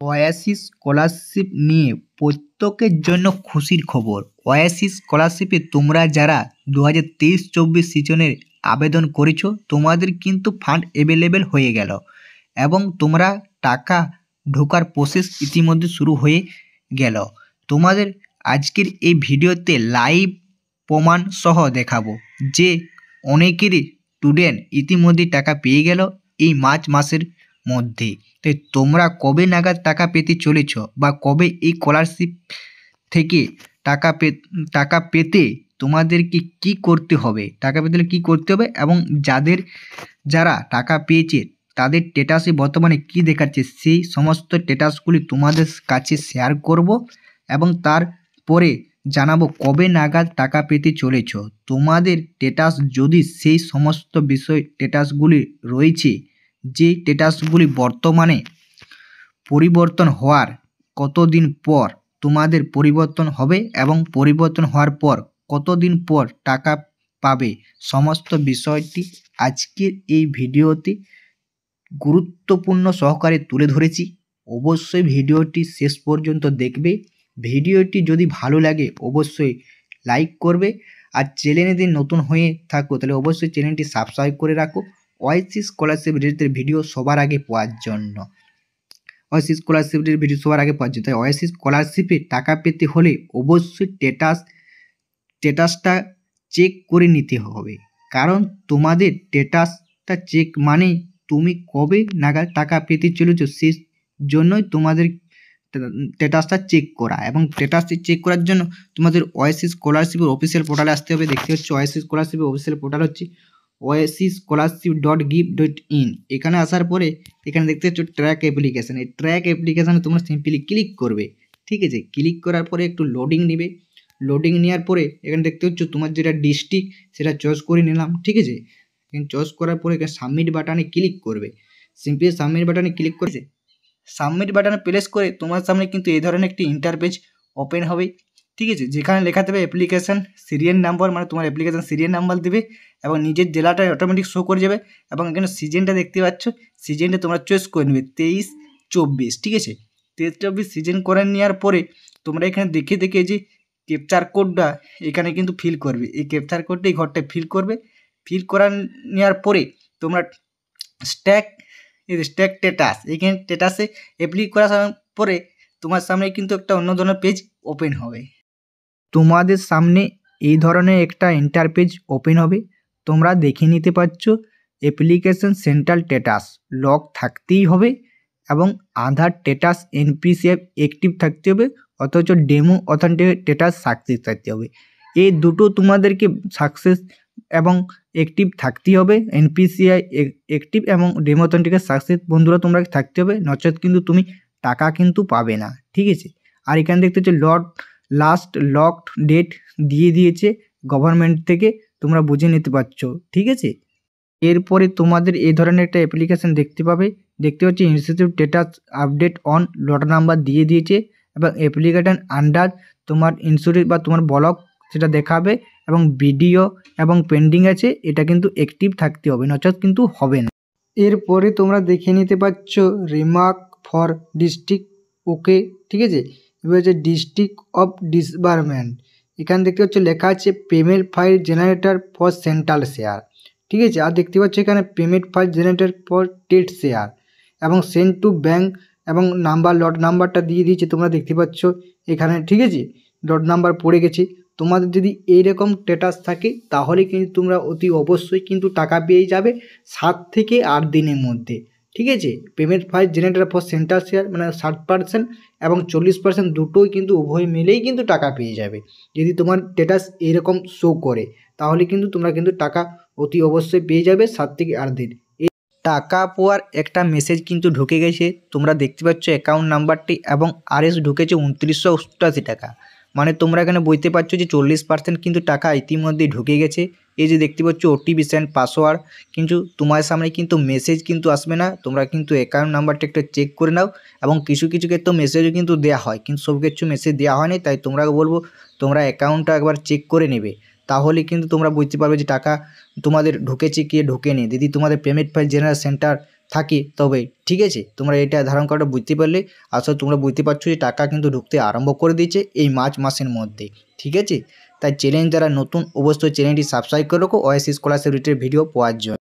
ওয়াইসি scholarship নিয়ে প্রত্যেকের জন্য খুশির খবর। ওয়াইসি স্কলারশিপে তোমরা যারা 2023-24 সিজনের আবেদন করেছো তোমাদের কিন্তু ফান্ড অ্যাভেলেবেল হয়ে গেল এবং তোমরা টাকা ঢোকার প্রসেস ইতিমধ্যে শুরু হয়ে গেল। তোমাদের আজকের এই ভিডিওতে লাইভ প্রমাণ সহ দেখাবো যে অনেকেরই স্টুডেন্ট ইতিমধ্যে টাকা পেয়ে গেল এই মার্চ মাসের মধ্যে। তাই তোমরা কবে নাগাদ টাকা পেতে চলেছ বা কবে এই স্কলারশিপ থেকে টাকা পেতে তোমাদেরকে কি করতে হবে, টাকা পেতে হলে কী করতে হবে এবং যারা টাকা পেয়েছে তাদের স্ট্যাটাসে বর্তমানে কি দেখাচ্ছে সেই সমস্ত স্ট্যাটাসগুলি তোমাদের কাছে শেয়ার করব এবং তারপরে জানাবো কবে নাগাদ টাকা পেতে চলেছ। তোমাদের স্ট্যাটাস যদি সেই সমস্ত বিষয় স্ট্যাটাসগুলি রয়েছে যে স্ট্যাটাসগুলি বর্তমানে পরিবর্তন হওয়ার কতদিন পর তোমাদের পরিবর্তন হবে এবং পরিবর্তন হওয়ার পর কতদিন পর টাকা পাবে, সমস্ত বিষয়টি আজকের এই ভিডিওতে গুরুত্বপূর্ণ সহকারে তুলে ধরেছি। অবশ্যই ভিডিওটি শেষ পর্যন্ত দেখবে। ভিডিওটি যদি ভালো লাগে অবশ্যই লাইক করবে, আর চ্যানেলে যদি নতুন হয়ে থাকো তাহলে অবশ্যই চ্যানেলটি সাবস্ক্রাইব করে রাখো ওয়াইসি স্কলারশিপ রিলেটেড ভিডিও সবার আগে পাওয়ার জন্য। ওয়াইসি স্কলারশিপের ভিডিও সবার আগে পাওয়ার জন্য তাই ওয়াইসি স্কলারশিপে টাকা পেতে হলে অবশ্যই স্ট্যাটাসটা চেক করে নিতে হবে, কারণ তোমাদের স্ট্যাটাসটা চেক মানেই তুমি কবে নাগাদ টাকা পেতে চলেছো সেই জন্যই তোমাদের স্ট্যাটাসটা চেক করা। এবং স্ট্যাটাসটি চেক করার জন্য তোমাদের ওয়াইসি স্কলারশিপের অফিসিয়াল পোর্টালে আসতে হবে। দেখতে হচ্ছে ওয়াইসি স্কলারশিপের অফিসিয়াল পোর্টাল হচ্ছে oasischolarship.gib.in। এখানে আসার পরে এখানে দেখতে হচ্ছে ট্র্যাক অ্যাপ্লিকেশান। এই ট্র্যাক অ্যাপ্লিকেশানে তোমরা সিম্পলি ক্লিক করবে। ঠিক আছে, ক্লিক করার পরে একটু লোডিং নেবে। লোডিং নেওয়ার পরে এখানে দেখতে হচ্ছে তোমার যেটা ডিস্ট্রিক্ট সেটা চয়েস করে নিলাম। ঠিক আছে, এখানে চয়েস করার পরে এখানে সাবমিট বাটনে ক্লিক করবে। সিম্পলি সাবমিট বাটনে ক্লিক করেছে, সাবমিট বাটনে প্রেস করে তোমার সামনে কিন্তু এই ধরনের একটি ইন্টারপেজ ওপেন হবে। ঠিক আছে, যেখানে লেখা দেবে অ্যাপ্লিকেশান সিরিয়াল নাম্বার, মানে তোমার অ্যাপ্লিকেশান সিরিয়াল নাম্বার দেবে এবং নিজের জেলাটা অটোমেটিক শো করে যাবে এবং এখানে সিজনটা দেখতে পাচ্ছ, সিজনটা তোমরা চয়েস করে নেবে 23-24। ঠিক আছে, 23-24 সিজন করে নেওয়ার পরে তোমরা এখানে দেখে যে ক্যাপচার কোডটা এখানে কিন্তু ফিল করবে। এই ক্যাপচার কোডটা এই ঘরটায় ফিল করবে। ফিল করা নেওয়ার পরে তোমরা স্ট্যাক স্ট্যাটাস এখানে স্ট্যাটাসে অ্যাপ্লাই করার পরে তোমার সামনে কিন্তু একটা অন্য ধরনের পেজ ওপেন হবে। তোমাদের সামনে এই ধরনের একটা ইন্টারপেজ ওপেন হবে। তোমরা দেখে নিতে পারছো অ্যাপ্লিকেশন সেন্ট্রাল স্ট্যাটাস লক থাকতেই হবে এবং আধার স্ট্যাটাস এনপিসিআই অ্যাক্টিভ থাকতে হবে, অথচ ডেমো অথেন্টিক স্ট্যাটাস সাকসেস থাকতে হবে। এই দুটো তোমাদেরকে সাকসেস এবং অ্যাক্টিভ থাকতেই হবে। এনপিসিআই অ্যাক্টিভ এবং ডেমো অথেন্টিকের সাকসেস বন্ধুরা তোমরা থাকতে হবে, নচেত কিন্তু তুমি টাকা কিন্তু পাবে না। ঠিক আছে, আর এখানে দেখতে হচ্ছে লাস্ট লকড ডেট দিয়ে দিয়েছে গভর্নমেন্ট থেকে, তোমরা বুঝে নিতে পারছো। ঠিক আছে, এরপরে তোমাদের এই ধরনের একটা অ্যাপ্লিকেশান দেখতে পাবে। দেখতে পাচ্ছি institute status update on lot number দিয়ে দিয়েছে এবং অ্যাপ্লিকেশন আন্ডার তোমার ইন্স্যুরেন্স বা তোমার ব্লক সেটা দেখাবে এবং ভিডিও এবং পেন্ডিং আছে, এটা কিন্তু অ্যাক্টিভ থাকতে হবে, নচেত কিন্তু হবে না। এরপরে তোমরা দেখে নিতে পারছো রিমার্ক ফর ডিস্ট্রিক্ট ওকে। ঠিক আছে, এবার হচ্ছে ডিস্ট্রিক্ট অফ ডিসবার্সমেন্ট। এখানে দেখতে পাচ্ছ লেখা আছে payment file generator for central share. ঠিক আছে, আর দেখতে পাচ্ছ এখানে payment file generator for state share এবং সেন্ড টু ব্যাঙ্ক এবং নাম্বার লট নাম্বারটা দিয়ে দিয়েছে তোমরা দেখতে পাচ্ছ এখানে। ঠিক আছে, লট নাম্বার পড়ে গেছে। তোমাদের যদি এইরকম স্ট্যাটাস থাকে তাহলে কিন্তু তোমরা অতি অবশ্যই কিন্তু টাকা পেয়ে যাবে 7 থেকে 8 দিনের মধ্যে। ঠিক আছে, payment file generator for central share মানে 60% এবং 40% দুটোই কিন্তু উভয় মিলেই কিন্তু টাকা পেয়ে যাবে। যদি তোমার স্ট্যাটাস এরকম শো করে তাহলে কিন্তু তোমরা কিন্তু টাকা অতি অবশ্যই পেয়ে যাবে 7 থেকে 8 দিন। এই টাকা পাওয়ার একটা মেসেজ কিন্তু ঢুকে গেছে, তোমরা দেখতে পাচ্ছ অ্যাকাউন্ট নাম্বারটি এবং আরএস ঢুকেছে 2988 টাকা। মানে তোমরা এখানে বুঝতে পারছো যে 40% কিন্তু টাকা ইতিমধ্যেই ঢুকে গেছে। এই যে দেখতে পাচ্ছ ওটিপি সেন্ড পাসওয়ার্ড, কিন্তু তোমার সামনে কিন্তু মেসেজ কিন্তু আসবে না। তোমরা কিন্তু অ্যাকাউন্ট নাম্বারটা একটু চেক করে নাও এবং কিছু ক্ষেত্রে মেসেজও কিন্তু দেওয়া হয়, কিন্তু সব কিছু মেসেজ দেওয়া হয়নি। তাই তোমরা বলবো তোমরা অ্যাকাউন্টটা একবার চেক করে নেবে, তাহলে কিন্তু তোমরা বুঝতে পারবে যে টাকা তোমাদের ঢুকেছে কি ঢোকেনি। যদি তোমাদের পেমেন্ট ফাইল জেনারেল সেন্টার থাকে তবে, ঠিক আছে? তোমরা এটা ধারণ করাটা বুঝতে পারলে, আসলে তোমরা বুঝতে পারছো যে টাকা কিন্তু ঢুকতে আরম্ভ করে দিয়েছে এই মার্চ মাসের মধ্যে, ঠিক আছে? তাই চ্যানেল যারা নতুন অবশ্যই চ্যানেলটি সাবস্ক্রাইব করে রাখো ওয়াইসি স্কলারশিপ রিলেটেড ভিডিও পাওয়ার জন্য।